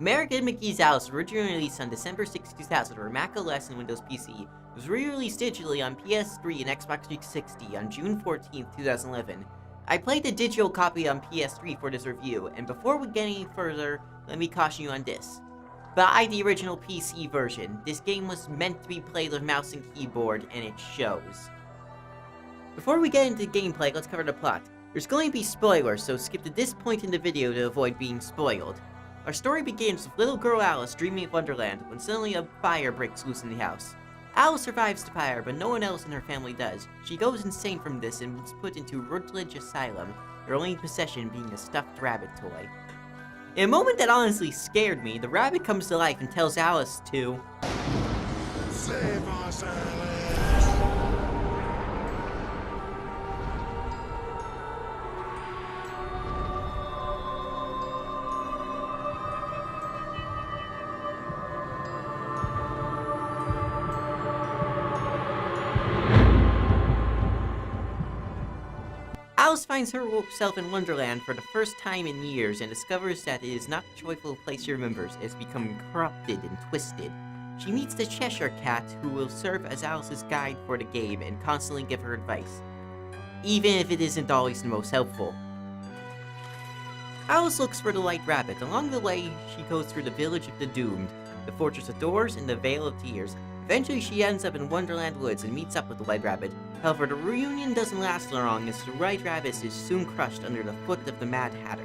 American Mcgee's Alice, originally released on December 6, 2000 for Mac OS and Windows PC, was re-released digitally on PS3 and Xbox 360 on June 14, 2011. I played the digital copy on PS3 for this review, and before we get any further, let me caution you on this. Buy the original PC version. This game was meant to be played with mouse and keyboard, and it shows. Before we get into gameplay, let's cover the plot. There's going to be spoilers, so skip to this point in the video to avoid being spoiled. Our story begins with little girl Alice dreaming of Wonderland when suddenly a fire breaks loose in the house. Alice survives the fire, but no one else in her family does. She goes insane from this and is put into Rutledge Asylum, her only possession being a stuffed rabbit toy. In a moment that honestly scared me, the rabbit comes to life and tells Alice to save us, Alice! Alice finds herself in Wonderland for the first time in years and discovers that it is not the joyful place she remembers. It has become corrupted and twisted. She meets the Cheshire Cat, who will serve as Alice's guide for the game and constantly give her advice, even if it isn't always the most helpful. Alice looks for the White Rabbit. Along the way, she goes through the Village of the Doomed, the Fortress of Doors, and the Vale of Tears. Eventually, she ends up in Wonderland Woods and meets up with the White Rabbit. However, the reunion doesn't last long, as the White Rabbit is soon crushed under the foot of the Mad Hatter.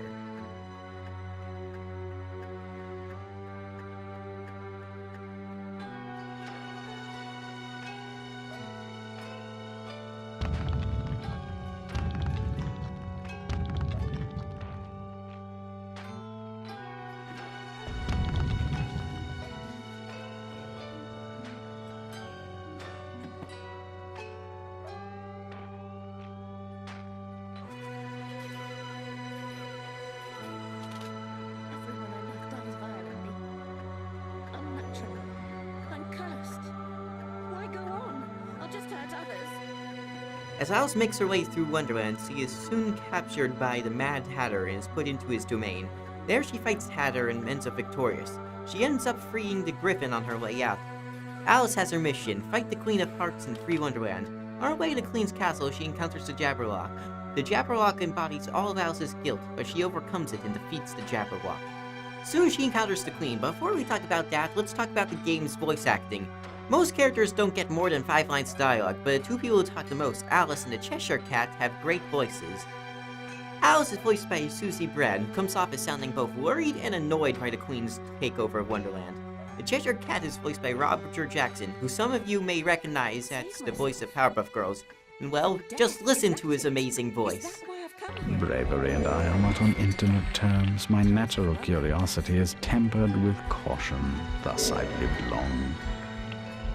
As Alice makes her way through Wonderland, she is soon captured by the Mad Hatter and is put into his domain. There she fights Hatter and ends up victorious. She ends up freeing the Griffin on her way out. Alice has her mission: fight the Queen of Hearts and free Wonderland. On her way to the Queen's castle, she encounters the Jabberwock. The Jabberwock embodies all of Alice's guilt, but she overcomes it and defeats the Jabberwock. Soon she encounters the Queen, but before we talk about that, let's talk about the game's voice acting. Most characters don't get more than 5 lines of dialogue, but the two people who talk the most, Alice and the Cheshire Cat, have great voices. Alice is voiced by Susie Brad, who comes off as sounding both worried and annoyed by the Queen's takeover of Wonderland. The Cheshire Cat is voiced by Robert Jackson, who some of you may recognize as the voice of Powerpuff Girls. And well, just listen to his amazing voice. Bravery and I are not on intimate terms. My natural curiosity is tempered with caution. Thus I've lived long.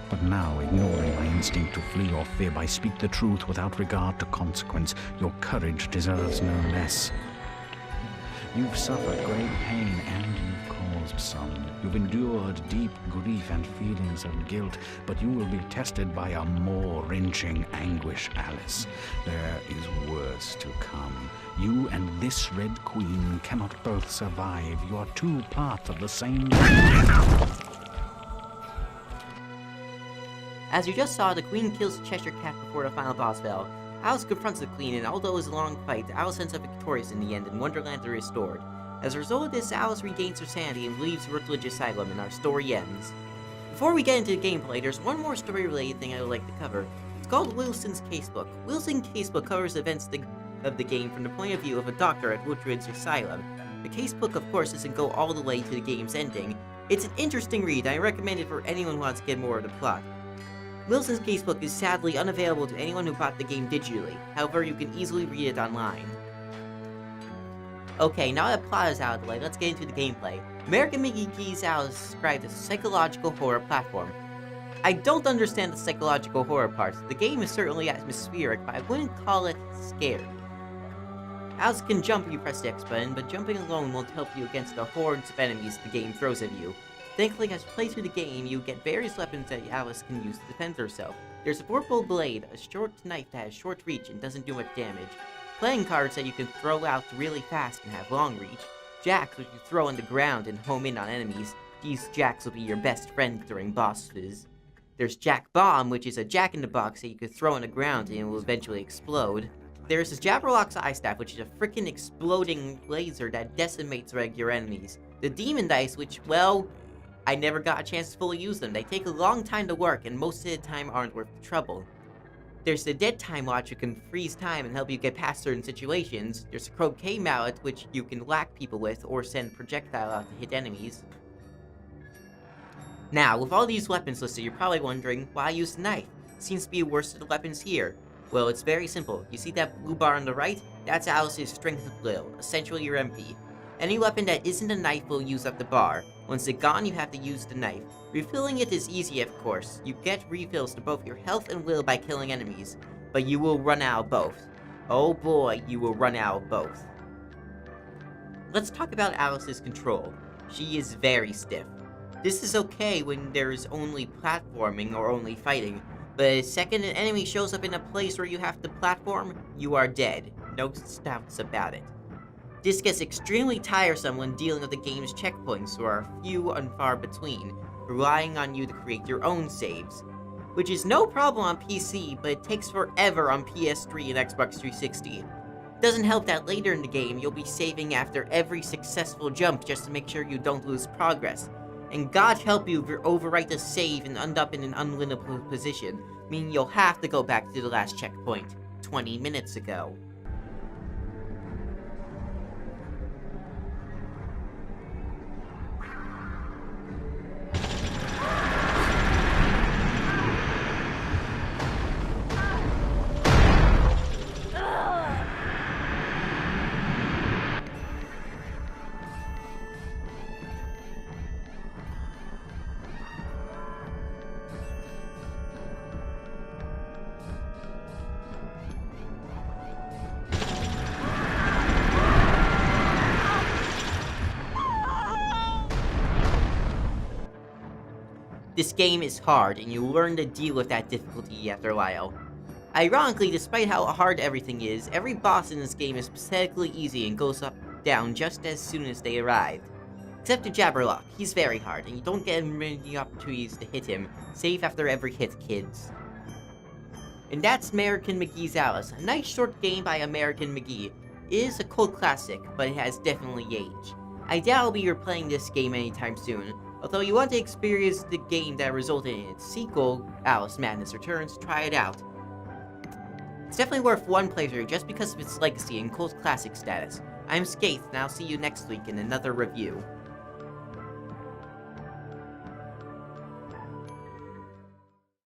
But now, ignoring my instinct to flee or fib, I speak the truth without regard to consequence. Your courage deserves no less. You've suffered great pain, and you've caused some. You've endured deep grief and feelings of guilt, but you will be tested by a more wrenching anguish, Alice. There is worse to come. You and this Red Queen cannot both survive. You are two parts of the same... As you just saw, the Queen kills the Cheshire Cat before the final boss battle. Alice confronts the Queen, and although it was a long fight, Alice ends up victorious in the end, and Wonderland is restored. As a result of this, Alice regains her sanity and leaves Rutledge Asylum, and our story ends. Before we get into the gameplay, there's one more story-related thing I would like to cover. It's called Wilson's Casebook. Wilson's Casebook covers events of the game from the point of view of a doctor at Rutledge Asylum. The casebook, of course, doesn't go all the way to the game's ending. It's an interesting read, and I recommend it for anyone who wants to get more of the plot. Wilson's Casebook is sadly unavailable to anyone who bought the game digitally. However, you can easily read it online. Okay, now that plot is out of the way, let's get into the gameplay. American Mcgee's Alice is described as a psychological horror platform. I don't understand the psychological horror part. The game is certainly atmospheric, but I wouldn't call it scary. Alice can jump if you press the X button, but jumping alone won't help you against the hordes of enemies the game throws at you. Thankfully, as you play through the game, you get various weapons that Alice can use to defend herself. There's a vorpal blade, a short knife that has short reach and doesn't do much damage, playing cards that you can throw out really fast and have long reach, jacks which you throw on the ground and home in on enemies. These jacks will be your best friend during bosses. There's Jack Bomb, which is a jack-in-the-box that you could throw on the ground and it will eventually explode. There's this Jabberlock's Eye Staff, which is a freaking exploding laser that decimates regular enemies. The Demon Dice, which, well, I never got a chance to fully use them. They take a long time to work, and most of the time aren't worth the trouble. There's the Dead Time Watch, who can freeze time and help you get past certain situations. There's the Croquet Mallet, which you can whack people with or send projectile out to hit enemies. Now, with all these weapons listed, you're probably wondering, why use the knife? It seems to be the worst of the weapons here. Well, it's very simple. You see that blue bar on the right? That's Alice's Strength of Will, essentially your MP. Any weapon that isn't a knife will use up the bar. Once it's gone, you have to use the knife. Refilling it is easy, of course. You get refills to both your health and will by killing enemies, but you will run out of both. Oh boy, you will run out of both. Let's talk about Alice's control. She is very stiff. This is okay when there's only platforming or only fighting, but the second an enemy shows up in a place where you have to platform, you are dead. No doubts about it. This gets extremely tiresome when dealing with the game's checkpoints, who are few and far between, relying on you to create your own saves. Which is no problem on PC, but it takes forever on PS3 and Xbox 360. It doesn't help that later in the game, you'll be saving after every successful jump just to make sure you don't lose progress. And God help you if you overwrite a save and end up in an unwinnable position, meaning you'll have to go back to the last checkpoint, 20 minutes ago. This game is hard, and you learn to deal with that difficulty after a while. Ironically, despite how hard everything is, every boss in this game is pathetically easy and goes down just as soon as they arrive. Except the Jabberlock, he's very hard, and you don't get many opportunities to hit him, save after every hit, kids. And that's American Mcgee's Alice, a nice short game by American Mcgee. It is a cult classic, but it has definitely aged. I doubt I'll be replaying this game anytime soon. Although you want to experience the game that resulted in its sequel, Alice Madness Returns, try it out. It's definitely worth one playthrough just because of its legacy and cult classic status. I'm Skeith, and I'll see you next week in another review.